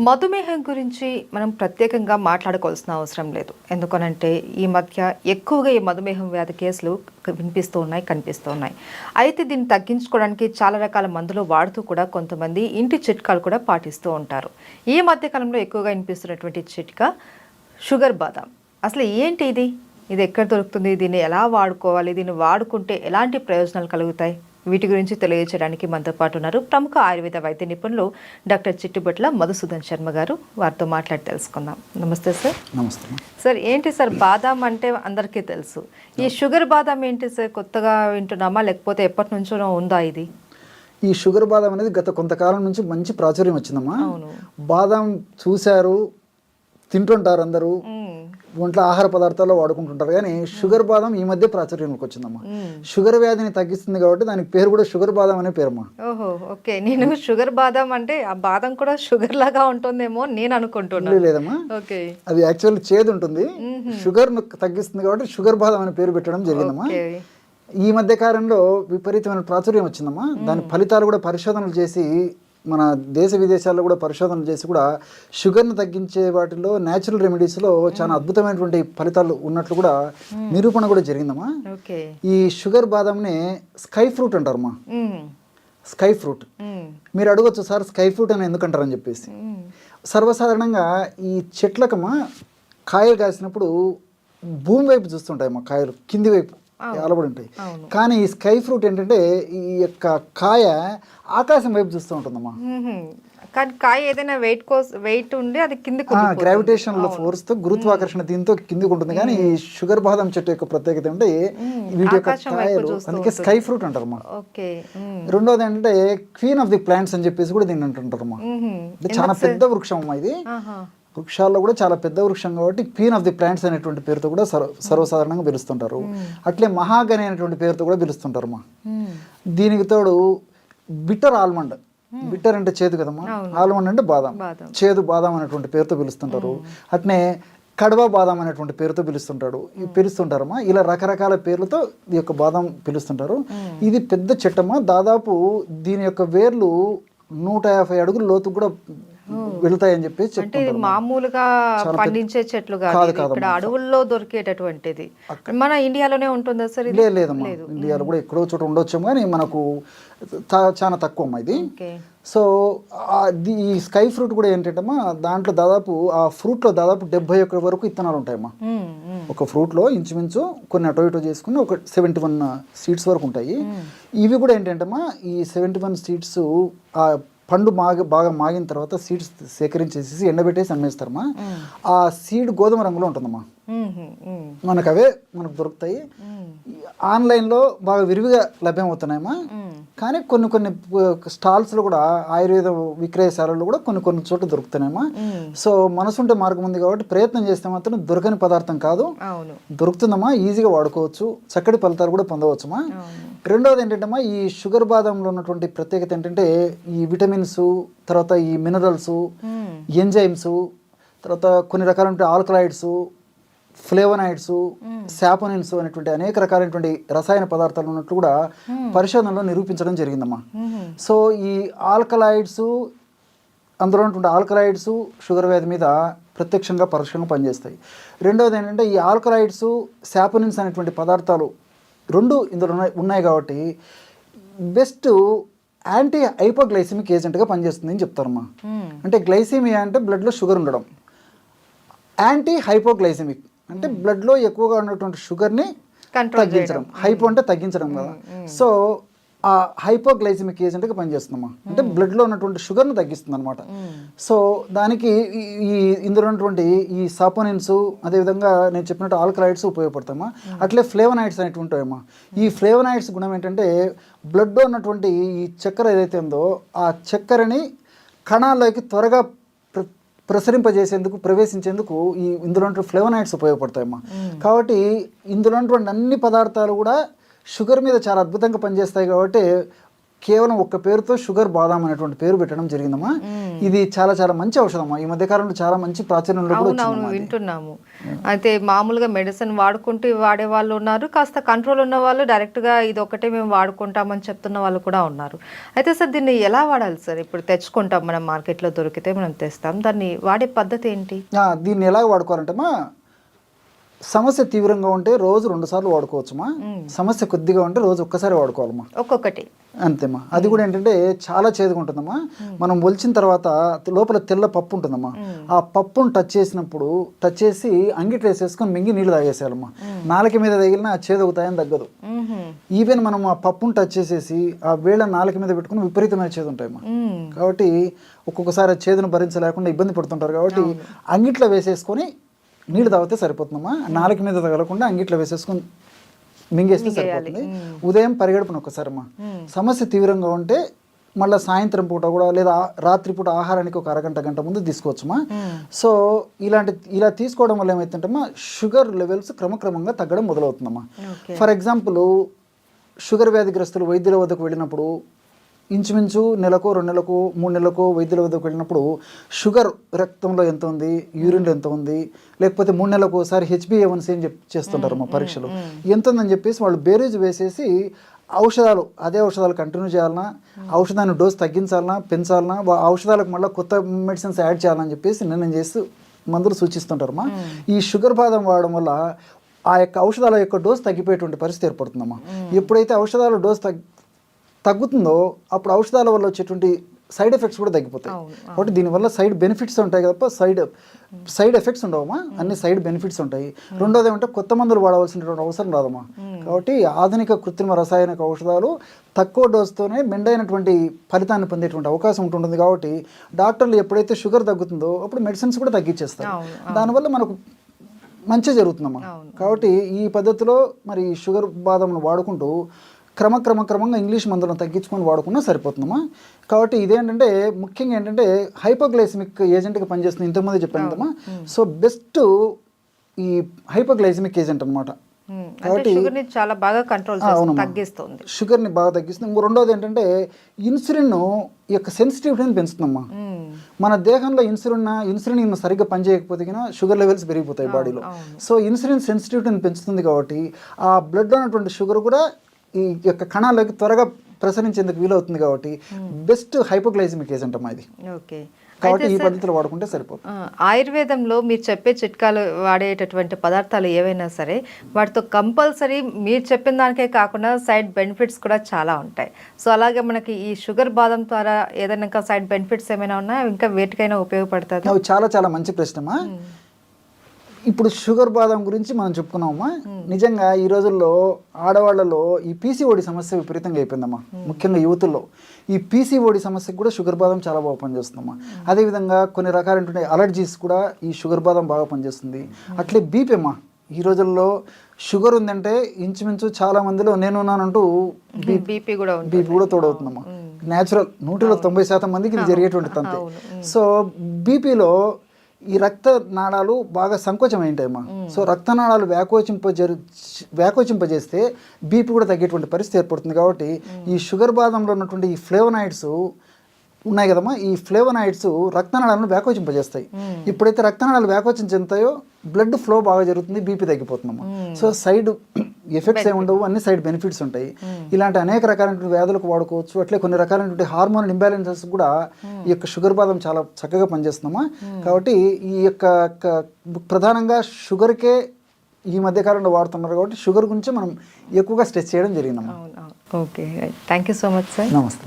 మధుమేహం గురించి మనం ప్రత్యేకంగా మాట్లాడుకోవాల్సిన అవసరం లేదు. ఎందుకనంటే ఈ మధ్య ఎక్కువగా ఈ మధుమేహం వ్యాధి కేసులు కనిపిస్తూ ఉన్నాయి. అయితే దీన్ని తగ్గించుకోవడానికి చాలా రకాల మందులు వాడుతూ కూడా కొంతమంది ఇంటి చిట్కాలు కూడా పాటిస్తూ ఉంటారు. ఈ మధ్య కాలంలో ఎక్కువగా వినిపిస్తున్నటువంటి చిట్కా షుగర్ బాదాం. అసలు ఏంటి ఇది? ఇది ఎక్కడ దొరుకుతుంది? దీన్ని ఎలా వాడుకోవాలి? దీన్ని వాడుకుంటే ఎలాంటి ప్రయోజనాలు కలుగుతాయి? వీటి గురించి తెలియజేయడానికి మనతో పాటు ఉన్నారు ప్రముఖ ఆయుర్వేద వైద్య నిపుణులు డాక్టర్ చిట్టిబొట్ల మధుసూదన్ శర్మ గారు. వారితో మాట్లాడి తెలుసుకుందాం. నమస్తే సార్. నమస్తే సార్. ఏంటి సార్ బాదాం అంటే అందరికీ తెలుసు. ఈ షుగర్ బాదాం ఏంటి సార్? కొత్తగా వింటున్నామా లేకపోతే ఎప్పటి నుంచో ఉందా ఇది? ఈ షుగర్ బాదాం అనేది గత కొంతకాలం నుంచి మంచి ప్రాచుర్యం వచ్చిందమ్మా. బాదాం చూశారు, తింటుంటారు అందరూ, ఒంట్లో ఆహార పదార్థాల్లో వాడుకుంటుంటారు. కానీ షుగర్ బాదం ఈ మధ్య ప్రాచుర్యంలోకి వచ్చిందమ్మా. షుగర్ వ్యాధిని తగ్గిస్తుంది కాబట్టి దానికి పేరు కూడా షుగర్ బాదం అనే పేరమ్మా. ఓహో, ఓకే. నేను షుగర్ బాదం అంటే ఆ బాదం కూడా షుగర్ లాగా ఉంటుందేమో నేను అనుకుంటున్నాను. లేదమ్మా, అది యాక్చువల్లీ చేదు ఉంటుంది. షుగర్ తగ్గిస్తుంది కాబట్టి షుగర్ బాదం అనే పేరు పెట్టడం జరిగిందమ్మా. ఈ మధ్య కాలంలో విపరీతమైన ప్రాచుర్యం వచ్చిందమ్మా. దాని ఫలితాలు కూడా పరిశోధనలు చేసి మన దేశ విదేశాల్లో కూడా పరిశోధనలు చేసి కూడా షుగర్ను తగ్గించే వాటిలో న్యాచురల్ రెమెడీస్లో చాలా అద్భుతమైనటువంటి ఫలితాలు ఉన్నట్లు కూడా నిరూపణ కూడా జరిగిందమ్మా. ఈ షుగర్ బాదంని స్కై ఫ్రూట్ అంటారమ్మా. స్కై ఫ్రూట్ మీరు అడగొచ్చు, సార్ స్కై ఫ్రూట్ అని ఎందుకంటారని చెప్పేసి. సర్వసాధారణంగా ఈ చెట్లకమ్మా కాయలు కాసినప్పుడు భూమి వైపు చూస్తుంటాయమ్మా, కాయలు కింది వైపు అలబడి ఉంటాయి. కానీ ఈ స్కై ఫ్రూట్ ఏంటంటే ఈ యొక్క కాయ ఆకాశం వైపు చూస్తూ ఉంటుందమ్మా. కానీ కాయ ఏదైనా వెయిట్ ఉండి అది కిందకి గ్రావిటేషన్ ఫోర్స్ తో, గురుత్వాకర్షణ దీంతో కిందికి ఉంటుంది. కానీ ఈ షుగర్ బాదం చెట్టు యొక్క ప్రత్యేకత అంటే వీటి యొక్క కాయలు, అందుకే స్కై ఫ్రూట్ అంటారమ్మా. రెండోది ఏంటంటే క్వీన్ ఆఫ్ ది ప్లాంట్స్ అని చెప్పేసి కూడా దీన్ని అంటుంటారమ్మా. చాలా పెద్ద వృక్షం అమ్మా ఇది. వృక్షాల్లో కూడా చాలా పెద్ద వృక్షం కాబట్టి క్వీన్ ఆఫ్ ది ప్లాంట్స్ అనేటువంటి పేరుతో కూడా సర్వసాధారణంగా పిలుస్తుంటారు. అట్లే మహాగని అనేటువంటి పేరుతో కూడా పిలుస్తుంటారు అమ్మా. దీనికి తోడు బిట్టర్ ఆల్మండ్, బిట్టర్ అంటే చేదు కదమ్మా, ఆల్మండ్ అంటే బాదం, చేదు బాదం అనేటువంటి పేరుతో పిలుస్తుంటారు. అట్నే కడవ బాదం అనేటువంటి పేరుతో పిలుస్తుంటారమ్మా. ఇలా రకరకాల పేర్లతో ఈ యొక్క బాదం పిలుస్తుంటారు. ఇది పెద్ద చెట్టమ్మా. దాదాపు దీని యొక్క వేర్లు 150 అడుగుల లోతు కూడా వెళుతాయని చెప్పేసి చెప్తుంటారు. మామూలుగా పండించే చెట్లు కాదు, ఇక్కడ అడవుల్లో దొరికేటటువంటిది. మన ఇండియాలోనే ఉంటుందా సార్? లేదమ్మా, ఇండియాలో కూడా ఎక్కడో చోట ఉండొచ్చు కానీ మనకు చాలా తక్కువ అమ్మా ఇది. సో ఈ స్కై ఫ్రూట్ కూడా ఏంటంటమ్మా, దాంట్లో దాదాపు ఆ ఫ్రూట్లో దాదాపు 71 వరకు విత్తనాలు ఉంటాయమ్మా. ఒక ఫ్రూట్లో ఇంచుమించు కొన్ని అటో ఇటో చేసుకుని ఒక 71 సీడ్స్ వరకు ఉంటాయి. ఇవి కూడా ఏంటంటమ్మా, ఈ 71 సీడ్స్ ఆ పండు బాగా మాగిన తర్వాత సీడ్స్ సేకరించేసి ఎండబెట్టేసి అమ్మేస్తారమ్మా. ఆ సీడ్ గోధుమ రంగులో ఉంటుందమ్మా. మనకు అవే దొరుకుతాయి. ఆన్లైన్లో బాగా విరివిగా లభ్యమవుతున్నాయమ్మా. కానీ కొన్ని స్టాల్స్లో కూడా ఆయుర్వేద విక్రయశాలలో కూడా కొన్ని చోట్ల దొరుకుతున్నాయమ్మా. సో మనసుంటే మార్గం ఉంది కాబట్టి ప్రయత్నం చేస్తే మాత్రం దొరకని పదార్థం కాదు, దొరుకుతుందమ్మా. ఈజీగా వాడుకోవచ్చు, చక్కటి ఫలితాలు కూడా పొందవచ్చుమా. రెండవది ఏంటంటే ఈ షుగర్ బాదంలో ఉన్నటువంటి ప్రత్యేకత ఏంటంటే ఈ విటమిన్స్, తర్వాత ఈ మినరల్స్, ఎంజైమ్స్, తర్వాత కొన్ని రకాలైన ఆల్కలాయిడ్స్, ఫ్లేవనాయిడ్స్, శాపోనిన్స్ అనేటువంటి అనేక రకాలైనటువంటి రసాయన పదార్థాలు ఉన్నట్లు కూడా పరిశోధనలో నిరూపించడం జరిగిందమ్మా. సో ఈ ఆల్కలాయిడ్స్, అందులో ఉన్నటువంటి ఆల్కలాయిడ్స్ షుగర్ వ్యాధి మీద ప్రత్యక్షంగా పరోక్షంగా పనిచేస్తాయి. రెండవది ఏంటంటే ఈ ఆల్కలాయిడ్స్, శాపోనిన్స్ అనేటువంటి పదార్థాలు రెండు ఇందులో ఉన్నాయి కాబట్టి బెస్ట్ యాంటీ హైపోగ్లైసిమిక్ ఏజెంట్గా పనిచేస్తుంది అని చెప్తారమ్మా. అంటే గ్లైసిమియా అంటే బ్లడ్లో షుగర్ ఉండడం, యాంటీ హైపోగ్లైసిమిక్ అంటే బ్లడ్లో ఎక్కువగా ఉన్నటువంటి షుగర్ని తగ్గించడం. హైపో అంటే తగ్గించడం కదా. సో ఆ హైపోగ్లైసిమిక్ ఏజెంట్గా పనిచేస్తుందమ్మా. అంటే బ్లడ్లో ఉన్నటువంటి షుగర్ని తగ్గిస్తుంది అనమాట. సో దానికి ఇందులో ఉన్నటువంటి ఈ సాపోనిన్స్, అదేవిధంగా నేను చెప్పినట్టు ఆల్కలాయిడ్స్ ఉపయోగపడతామా. అట్లే ఫ్లేవనాయిడ్స్ అనేటువంటివమ్మా. ఈ ఫ్లేవనాయిడ్స్ గుణం ఏంటంటే బ్లడ్లో ఉన్నటువంటి ఈ చక్కెర ఏదైతే ఉందో ఆ చక్కెరని కణాల్లోకి త్వరగా ప్రవేశించేందుకు ఇందులో ఫ్లేవనాయిడ్స్ ఉపయోగపడతాయమ్మా. కాబట్టి ఇందులో ఉన్నటువంటి అన్ని పదార్థాలు కూడా షుగర్ మీద చాలా అద్భుతంగా పనిచేస్తాయి కాబట్టి కేవలం ఒక్క పేరుతో షుగర్ బాదాం అనేటువంటి పేరు పెట్టడం జరిగిందమ్మా. ఇది చాలా చాలా మంచి ఔషధమ్మా. ఈ మధ్య కాలంలో చాలా మంచి ప్రాచుర్యంలో కూడా అవునవును వింటున్నాము. అయితే మామూలుగా మెడిసిన్ వాడుకుంటూ వాడే వాళ్ళు ఉన్నారు, కాస్త కంట్రోల్ ఉన్న వాళ్ళు డైరెక్ట్గా ఇది ఒకటే మేము వాడుకుంటామని చెప్తున్న వాళ్ళు కూడా ఉన్నారు. అయితే సార్ దీన్ని ఎలా వాడాలి సార్? ఇప్పుడు తెచ్చుకుంటాం మనం, మార్కెట్లో దొరికితే మనం తెస్తాం, దాన్ని వాడే పద్ధతి ఏంటి? దీన్ని ఎలా వాడుకోవాలంటేమా, సమస్య తీవ్రంగా ఉంటే రోజు 2 సార్లు వాడుకోవచ్చుమా. సమస్య కొద్దిగా ఉంటే రోజు ఒక్కసారి వాడుకోవాలమ్మా, ఒక్కొక్కటి అంతేమ్మా. అది కూడా ఏంటంటే చాలా చేదుగా ఉంటుందమ్మా. మనం ఒలిచిన తర్వాత లోపల తెల్ల పప్పు ఉంటుందమ్మా. ఆ పప్పును టచ్ చేసి అంగిట్లో వేసేసుకొని మింగి నీళ్ళు తాగేసేయాలమ్మా. నాలుక మీద తగిలినా ఆ చేదు అవుతాయని తగ్గదు. ఈవెన్ మనం ఆ పప్పును టచ్ చేసేసి ఆ వేళ నాలుక మీద పెట్టుకుని విపరీతమైన చేదు ఉంటాయమ్మా. కాబట్టి ఒక్కొక్కసారి ఆ చేదును భరించలేకుండా ఇబ్బంది పడుతుంటారు. కాబట్టి అంగిట్లో వేసేసుకొని నీళ్ళు తాగితే సరిపోతుందమ్మా. నాలుక మీద తగలకుండా అంగిట్లో వేసేసుకొని మింగేస్తే సరిపోతుంది. ఉదయం పరిగెడుపున ఒక్కసారమ్మా. సమస్య తీవ్రంగా ఉంటే మళ్ళీ సాయంత్రం పూట కూడా లేదా రాత్రిపూట ఆహారానికి ఒక అరగంట గంట ముందు తీసుకోవచ్చుమా. సో ఇలా తీసుకోవడం వల్ల ఏమవుతుందమ్మా, షుగర్ లెవెల్స్ క్రమక్రమంగా తగ్గడం మొదలవుతుందమ్మా. ఫర్ ఎగ్జాంపుల్, షుగర్ వ్యాధిగ్రస్తులు వైద్యుల వద్దకు వెళ్ళినప్పుడు ఇంచుమించు నెలకు 2 నెలలకు 3 నెలలకు వైద్యుల వద్దకు వెళ్ళినప్పుడు షుగర్ రక్తంలో ఎంత ఉంది, యూరిన్లో ఎంత ఉంది, లేకపోతే 3 నెలలకు ఒకసారి HbA1c అని చేస్తుంటారు మా పరీక్షలు, ఎంత ఉందని చెప్పేసి వాళ్ళు బేరీజు వేసేసి అదే ఔషధాలు కంటిన్యూ చేయాలన్నా, ఔషధాన్ని డోస్ తగ్గించాలన్నా, పెంచాలన్నా, ఔషధాలకు మళ్ళీ కొత్త మెడిసిన్స్ యాడ్ చేయాలని చెప్పేసి నిర్ణయం చేసి మందులు సూచిస్తుంటారమ్మా. ఈ షుగర్ బాదం వాడడం వల్ల ఆ యొక్క ఔషధాల యొక్క డోస్ తగ్గిపోయేటువంటి పరిస్థితి ఏర్పడుతుందమ్మా. ఎప్పుడైతే ఔషధాల డోస్ తగ్గుతుందో అప్పుడు ఔషధాల వల్ల వచ్చేటువంటి సైడ్ ఎఫెక్ట్స్ కూడా తగ్గిపోతాయి. కాబట్టి దీనివల్ల సైడ్ బెనిఫిట్స్ ఉంటాయి కదా, సైడ్ ఎఫెక్ట్స్ ఉండవమ్మా, అన్ని సైడ్ బెనిఫిట్స్ ఉంటాయి. రెండోది ఏమంటే కొత్త మందులు వాడవలసినటువంటి అవసరం రాదమ్మా. కాబట్టి ఆధునిక కృత్రిమ రసాయనిక ఔషధాలు తక్కువ డోసుతోనే మెండైనటువంటి ఫలితాన్ని పొందేటువంటి అవకాశం ఉంటుంది. కాబట్టి డాక్టర్లు ఎప్పుడైతే షుగర్ తగ్గుతుందో అప్పుడు మెడిసిన్స్ కూడా తగ్గించేస్తారు. దానివల్ల మనకు మంచి జరుగుతుందమ్మా. కాబట్టి ఈ పద్ధతిలో మరి షుగర్ బాదంను వాడుకుంటూ క్రమంగా ఇంగ్లీష్ మందులను తగ్గించుకొని వాడుకున్నా సరిపోతుందమ్మా. కాబట్టి ఇదేంటంటే ముఖ్యంగా ఏంటంటే హైపోగ్లైసిమిక్ ఏజెంట్గా పనిచేస్తుంది. ఇంతకుముందే చెప్పాను కదమ్మా. సో బెస్ట్ ఈ హైపోగ్లైసిమిక్ ఏజెంట్ అనమాట. కాబట్టి షుగర్ని చాలా బాగా కంట్రోల్ తగ్గిస్తుంది. షుగర్ని బాగా తగ్గిస్తుంది. రెండోది ఏంటంటే ఇన్సులిన్ యొక్క సెన్సిటివిటీని పెంచుతుందమ్మా. మన దేహంలో ఇన్సులిన్ సరిగ్గా పనిచేయకపోతే షుగర్ లెవెల్స్ పెరిగిపోతాయి బాడీలో. సో ఇన్సులిన్ సెన్సిటివిటీని పెంచుతుంది. కాబట్టి ఆ బ్లడ్లో ఉన్నటువంటి షుగర్ కూడా ఈ యొక్క కణాలకి త్వరగా ప్రసరించేందుకు వీలవుతుంది. కాబట్టి బెస్ట్ హైపోగ్లైసిమిక్ ఏజెంట్ అమ్మా ఇది. ఓకే, కాబట్టి ఈ పద్ధతిలో వాడుకుంటే సరిపోతుంది. ఆయుర్వేదంలో మీరు చెప్పే చిట్కాలు వాడేటటువంటి పదార్థాలు ఏవైనా సరే వాటితో కంపల్సరీ మీరు చెప్పిన దానికే కాకుండా సైడ్ బెనిఫిట్స్ కూడా చాలా ఉంటాయి. సో అలాగే మనకి ఈ షుగర్ బాదం ద్వారా ఏదైనా ఇంకా సైడ్ బెనిఫిట్స్ ఏమైనా ఉన్నాయా, ఇంకా వేటికైనా ఉపయోగపడుతుంది? అవి చాలా చాలా మంచి ప్రశ్నమా. ఇప్పుడు షుగర్ బాదం గురించి మనం చెప్పుకున్నామమ్మా. నిజంగా ఈ రోజుల్లో ఆడవాళ్లలో ఈ పీసీఓడి సమస్య విపరీతంగా అయిపోయిందమ్మా. ముఖ్యంగా యువతుల్లో ఈ పీసీఓడి సమస్యకు కూడా షుగర్ బాదం చాలా బాగా పనిచేస్తుందమ్మా. అదేవిధంగా కొన్ని రకాలైనటువంటి అలర్జీస్ కూడా ఈ షుగర్ బాదం బాగా పనిచేస్తుంది. అట్లే బీపీ అమ్మా. ఈ రోజుల్లో షుగర్ ఉందంటే ఇంచుమించు చాలా మందిలో నేనున్నానంటూ బీపీ కూడా తోడవుతుందమ్మా. న్యాచురల్ 190% మందికి ఇది జరిగేటువంటి తంతే. సో బీపీలో ఈ రక్త నాళాలు బాగా సంకోచం అయింటాయమ్మా. సో రక్తనాళాలు వ్యాకోచింపజేస్తే బీపీ కూడా తగ్గేటువంటి పరిస్థితి ఏర్పడుతుంది. కాబట్టి ఈ షుగర్ బాదంలో ఉన్నటువంటి ఈ ఫ్లేవనాయిడ్స్ ఉన్నాయి కదమ్మా, ఈ ఫ్లేవనాయిడ్స్ రక్తనాళాలను వ్యాకోచింపజేస్తాయి. ఎప్పుడైతే రక్తనాళాలు వ్యాకోచం చెందుతాయో బ్లడ్ ఫ్లో బాగా జరుగుతుంది, బీపీ తగ్గిపోతుందమ్మా. సో సైడ్ ఎఫెక్ట్స్ ఏమి ఉండవు, అన్ని సైడ్ బెనిఫిట్స్ ఉంటాయి. ఇలాంటి అనేక రకాలైన వ్యాధులకు వాడుకోవచ్చు. అట్లే కొన్ని రకాలైనటువంటి హార్మోన్ ఇంబ్యాలెన్సెస్ కూడా ఈ యొక్క షుగర్ బాదం చాలా చక్కగా పనిచేస్తుందమ్మా. కాబట్టి ఈ యొక్క ప్రధానంగా షుగర్కే ఈ మధ్యకాలంలో వాడుతున్నారు. కాబట్టి షుగర్ గురించి మనం ఎక్కువగా స్ట్రెస్ చేయడం జరిగిందమ్మా. Okay, thank you so much sir. నమస్తే.